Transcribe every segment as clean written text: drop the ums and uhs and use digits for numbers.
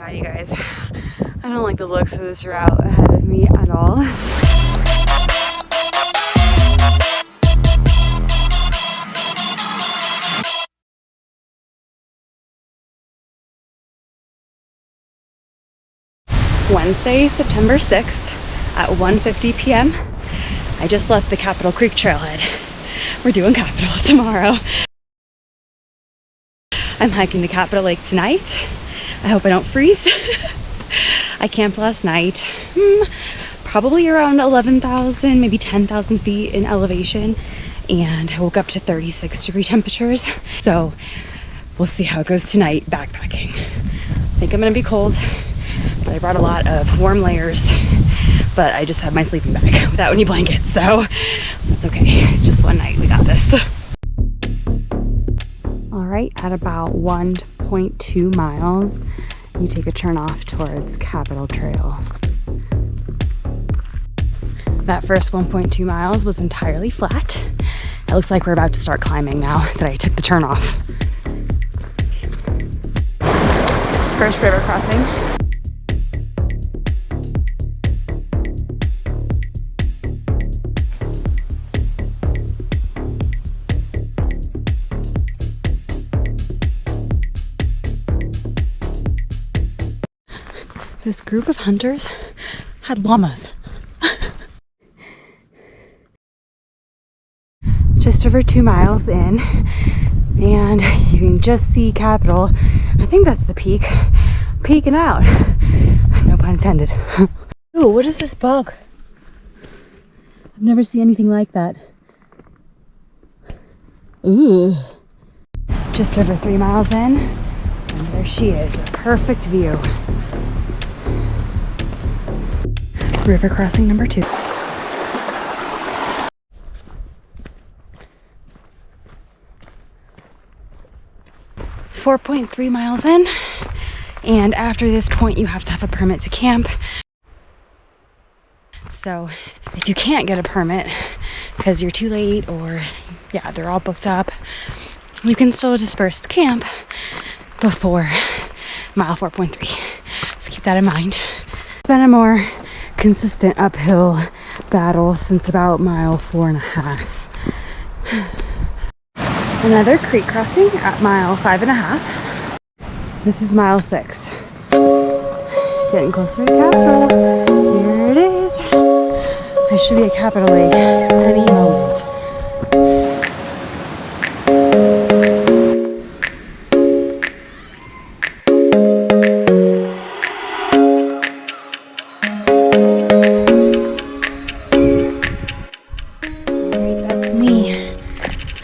god, you guys. I don't like the looks of this route ahead of me at all. Wednesday, September 6th at 1:50 p.m. I just left the Capitol Creek trailhead. We're doing Capitol tomorrow. I'm hiking to Capitol Lake tonight. I hope I don't freeze. I camped last night, probably around 11,000, maybe 10,000 feet in elevation, and I woke up to 36-degree temperatures. So we'll see how it goes tonight backpacking. I think I'm gonna be cold, but I brought a lot of warm layers, but I just have my sleeping bag without any blankets, so that's okay. It's just one night, we got this. All right, at about 1.2 miles, you take a turn off towards Capitol Trail. That first 1.2 miles was entirely flat. It looks like we're about to start climbing now that I took the turn off. First river crossing. This group of hunters had llamas. Just over 2 miles in, and you can just see Capitol. I think that's the peak, peeking out. No pun intended. Ooh, what is this bug? I've never seen anything like that. Ooh. Just over 3 miles in, and there she is, a perfect view. River crossing number 2. .3 miles in, and after this point you have to have a permit to camp. So if you can't get a permit because you're too late, or yeah, they're all booked up, you can still disperse to camp before mile 4.3. So keep that in mind. It's been a more consistent uphill battle since about mile 4.5. Another creek crossing at mile 5.5. This is mile 6. Getting closer to Capitol. Here it is. I should be at Capitol Lake any moment.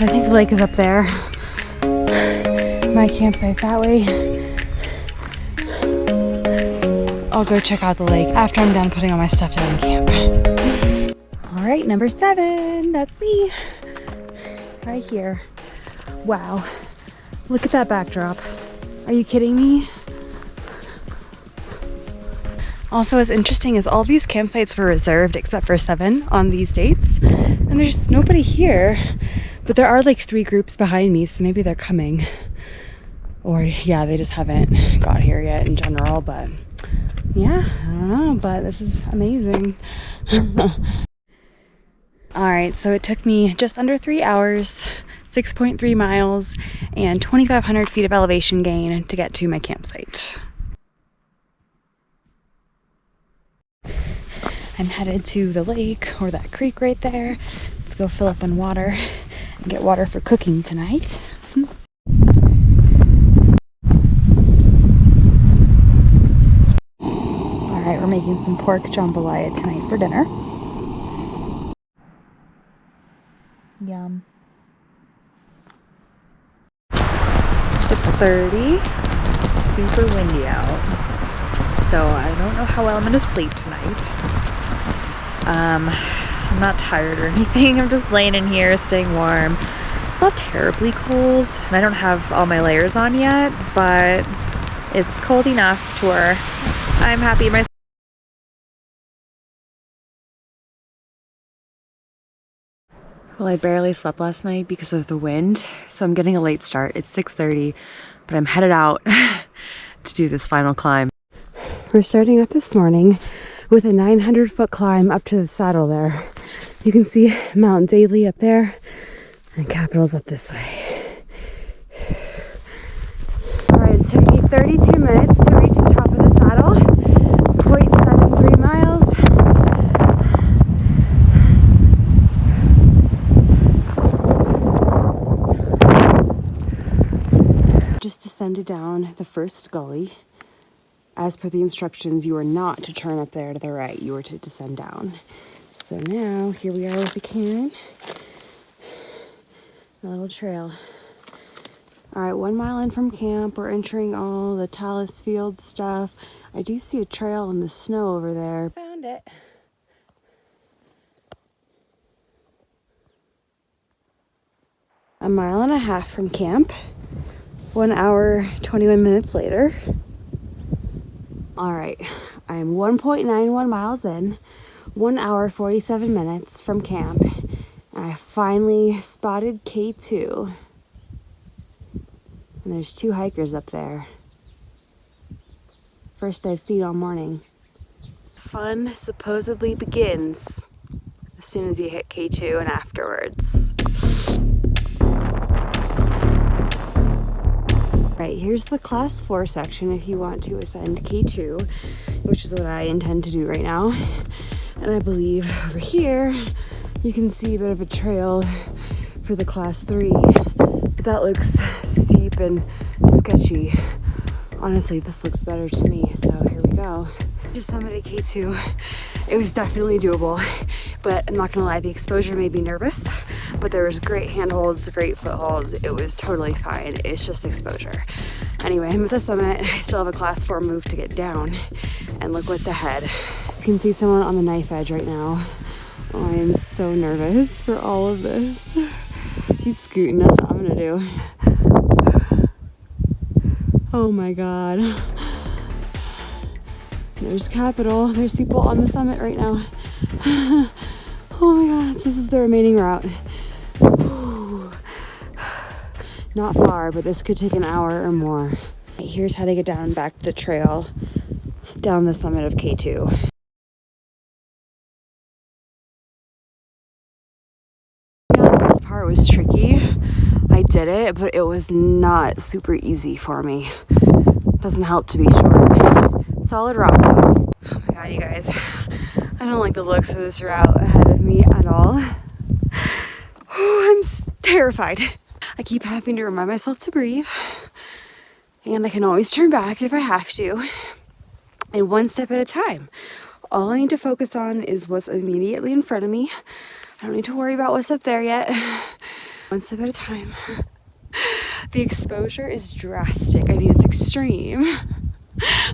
I think the lake is up there. My campsite's that way. I'll go check out the lake after I'm done putting all my stuff down in camp. All right, number 7, that's me. Right here. Wow, look at that backdrop. Are you kidding me? Also, as interesting as all these campsites were reserved except for 7 on these dates, and there's nobody here. But there are like 3 groups behind me, so maybe they're coming. Or yeah, they just haven't got here yet in general, but yeah, I don't know, but this is amazing. All right, so it took me just under 3 hours, 6.3 miles, and 2,500 feet of elevation gain to get to my campsite. I'm headed to the lake, or that creek right there. Let's go fill up on water and get water for cooking tonight. All right, we're making some pork jambalaya tonight for dinner. Yum. 6:30. Super windy out, so I don't know how well I'm gonna sleep tonight. I'm not tired or anything. I'm just laying in here, staying warm. It's not terribly cold, and I don't have all my layers on yet, but it's cold enough to where I'm happy in my. Well, I barely slept last night because of the wind, so I'm getting a late start. It's 6:30, but I'm headed out to do this final climb. We're starting up this morning with a 900-foot climb up to the saddle there. You can see Mount Daly up there and Capitol's up this way. Alright, it took me 32 minutes to reach the top of the saddle. 0.73 miles. Just descended down the first gully. As per the instructions, you are not to turn up there to the right. You are to descend down. So now, here we are with the can. A little trail. All right, 1 mile in from camp. We're entering all the Talus Field stuff. I do see a trail in the snow over there. Found it. A mile and a half from camp. 1 hour, 21 minutes later. All right, I'm 1.91 miles in, 1 hour, 47 minutes from camp, and I finally spotted K2. And there's 2 hikers up there. First I've seen all morning. Fun supposedly begins as soon as you hit K2 and afterwards. Right, here's the class 4 section if you want to ascend K2, which is what I intend to do right now. And I believe over here you can see a bit of a trail for the class 3, but that looks steep and sketchy. Honestly, this looks better to me, so here we go. Just summited K2. It was definitely doable, but I'm not gonna lie, the exposure made me nervous, but there was great handholds, great footholds. It was totally fine. It's just exposure. Anyway, I'm at the summit. I still have a class 4 move to get down, and look what's ahead. You can see someone on the knife edge right now. Oh, I am so nervous for all of this. He's scooting, that's what I'm gonna do. Oh my God. There's Capitol. There's people on the summit right now. Oh my God, this is the remaining route. Not far, but this could take an hour or more. Here's how to get down back to the trail, down the summit of K2. This part was tricky. I did it, but it was not super easy for me. Doesn't help to be short. Solid rock. Oh my God, you guys. I don't like the looks of this route ahead of me at all. Oh, I'm terrified. I keep having to remind myself to breathe. And I can always turn back if I have to. And one step at a time. All I need to focus on is what's immediately in front of me. I don't need to worry about what's up there yet. One step at a time. The exposure is drastic. I mean, it's extreme.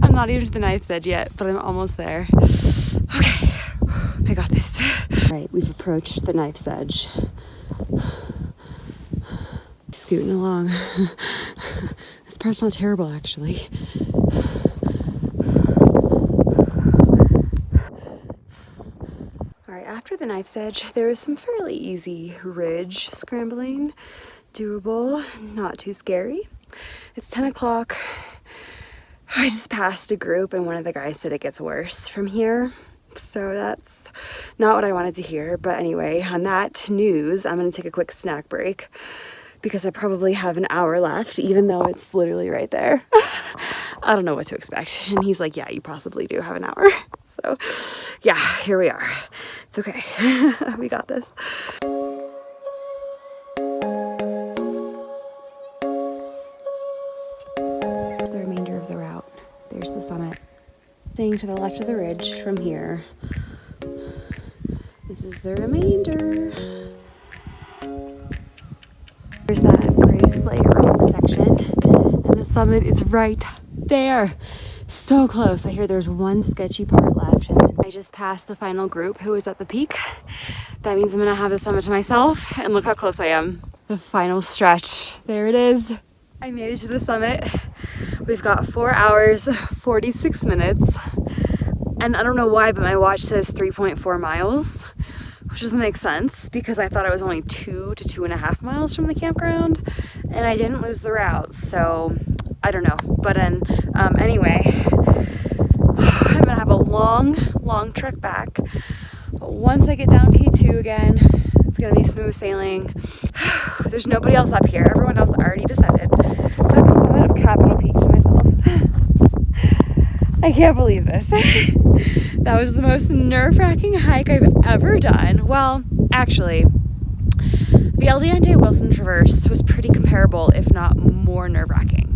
I'm not even to the knife's edge yet, but I'm almost there. Okay, I got this. All right, we've approached the knife's edge. Scooting along. This part's not terrible, actually. All right, after the knife's edge, there was some fairly easy ridge scrambling. Doable, not too scary. It's 10 o'clock. I just passed a group and one of the guys said it gets worse from here. So that's not what I wanted to hear. But anyway, on that news, I'm gonna take a quick snack break because I probably have an hour left, even though it's literally right there. I don't know what to expect. And he's like, yeah, you possibly do have an hour. So yeah, here we are. It's okay. We got this. The remainder of the route. There's the summit. Staying to the left of the ridge from here. This is the remainder. There's that gray slate road section, and the summit is right there. So close. I hear there's one sketchy part left, and I just passed the final group who was at the peak. That means I'm gonna have the summit to myself, and look how close I am. The final stretch. There it is. I made it to the summit. We've got 4 hours, 46 minutes, and I don't know why, but my watch says 3.4 miles, which doesn't make sense because I thought it was only 2 to 2.5 miles from the campground, and I didn't lose the route, so I don't know. But anyway, long trek back. But once I get down K2 again, it's gonna be smooth sailing. There's nobody else up here. Everyone else already descended. So I have the summit of Capitol Peak to myself. I can't believe this. That was the most nerve-wracking hike I've ever done. Well, actually, the El Diente Wilson Traverse was pretty comparable, if not more nerve-wracking.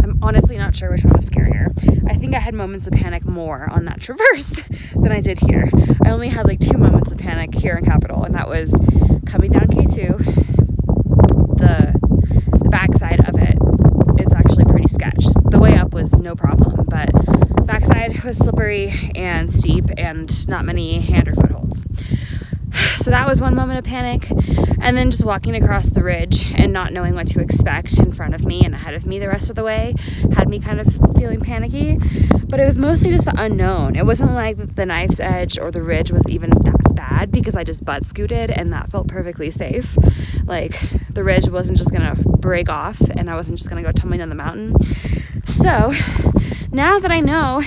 I'm honestly not sure which one was scarier. I think I had moments of panic more on that traverse than I did here. I only had like 2 moments of panic here in Capitol, and that was coming down K2. The backside of it is actually pretty sketch. The way up was no problem, but backside was slippery and steep and not many hand or footholds. So that was one moment of panic, and then just walking across the ridge and not knowing what to expect in front of me and ahead of me the rest of the way had me kind of feeling panicky. But it was mostly just the unknown. It wasn't like the knife's edge or the ridge was even that bad, because I just butt scooted and that felt perfectly safe. Like, the ridge wasn't just gonna break off and I wasn't just gonna go tumbling down the mountain. So now that I know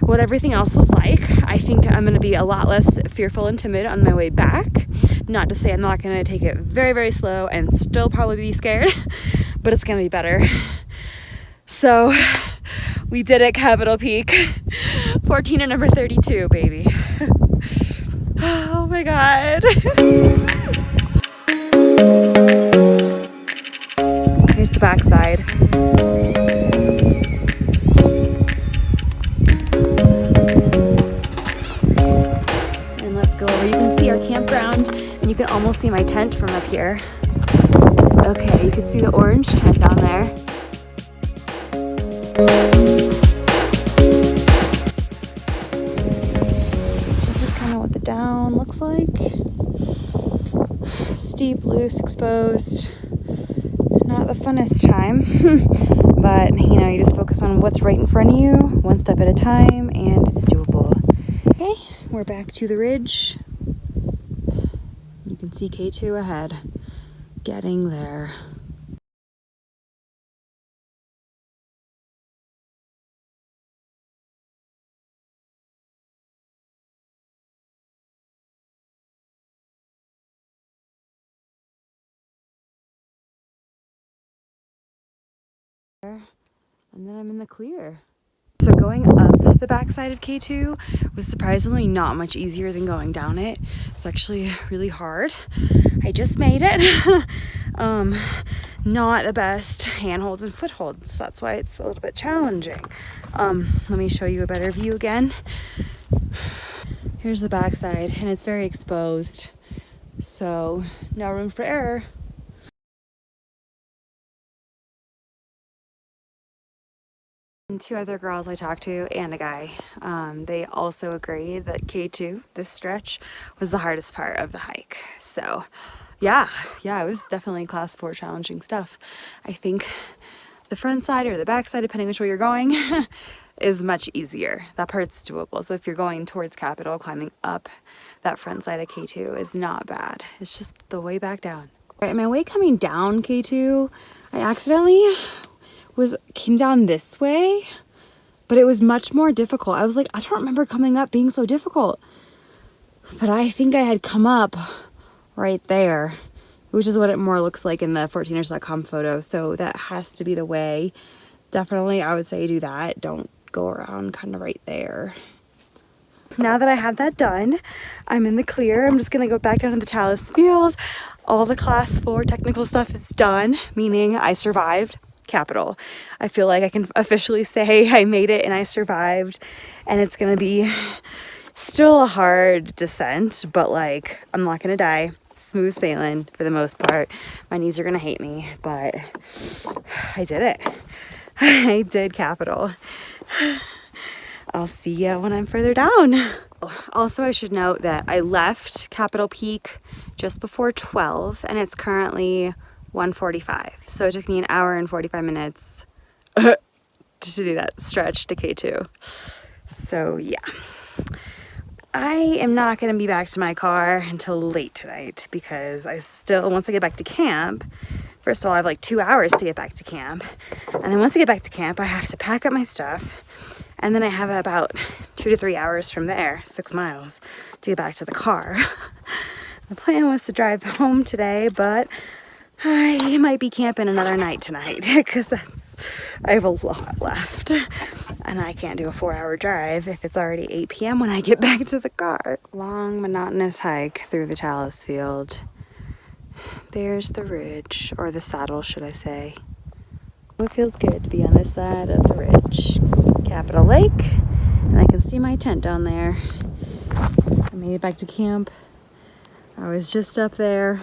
what everything else was like, I think I'm going to be a lot less fearful and timid on my way back. Not to say I'm not going to take it very, very slow and still probably be scared, but it's going to be better. So we did it, Capitol Peak. 14 and number 32, baby. Oh my God. Here's the backside. Where you can see our campground, and you can almost see my tent from up here. Okay, you can see the orange tent down there. This is kind of what the down looks like. Steep, loose, exposed. Not the funnest time, but you know, you just focus on what's right in front of you, one step at a time, and it's doable. Okay, we're back to the ridge. You can see K2 ahead. Getting there. And then I'm in the clear. So going up the backside of K2 was surprisingly not much easier than going down it. It's actually really hard. I just made it. Not the best handholds and footholds. That's why it's a little bit challenging. Let me show you a better view again. Here's the backside, and it's very exposed. So no room for error. And 2 other girls I talked to and a guy, they also agreed that K2, this stretch, was the hardest part of the hike. So yeah, it was definitely class 4 challenging stuff. I think the front side or the back side, depending which way you're going, is much easier. That part's doable. So if you're going towards Capitol, climbing up that front side of K2 is not bad. It's just the way back down. Right, my way coming down K2, I accidentally came down this way, but it was much more difficult. I was like, I don't remember coming up being so difficult, but I think I had come up right there, which is what it more looks like in the 14ers.com photo. So that has to be the way. Definitely, I would say do that. Don't go around kind of right there. Now that I have that done, I'm in the clear. I'm just gonna go back down to the Chalice Field. All the class 4 technical stuff is done, meaning I survived Capitol. I feel like I can officially say I made it and I survived, and it's gonna be still a hard descent, but like, I'm not gonna die. Smooth sailing for the most part. My knees are gonna hate me, but I did it. I did Capitol. I'll see you when I'm further down. Also, I should note that I left Capitol Peak just before 12, and it's currently 1:45. So it took me an hour and 45 minutes to do that stretch to K2. So yeah, I am not going to be back to my car until late tonight, because once I get back to camp, first of all, I have like 2 hours to get back to camp. And then once I get back to camp, I have to pack up my stuff. And then I have about 2 to 3 hours from there, 6 miles, to get back to the car. The plan was to drive home today, but I might be camping another night tonight because I have a lot left. And I can't do a 4-hour drive if it's already 8 p.m. when I get back to the car. Long, monotonous hike through the tallows field. There's the ridge, or the saddle, should I say. It feels good to be on this side of the ridge. Capitol Lake, and I can see my tent down there. I made it back to camp. I was just up there.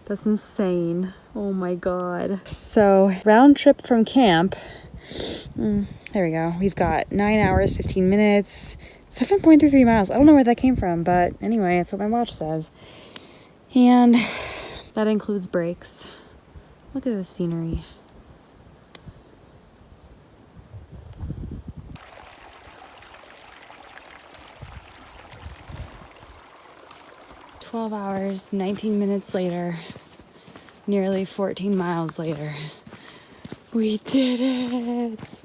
That's insane. Oh my God. So, round trip from camp. There we go. We've got 9 hours, 15 minutes, 7.33 miles. I don't know where that came from, but anyway, it's what my watch says. And that includes breaks. Look at the scenery. "12 hours, 19 minutes later, nearly 14 miles later, we did it.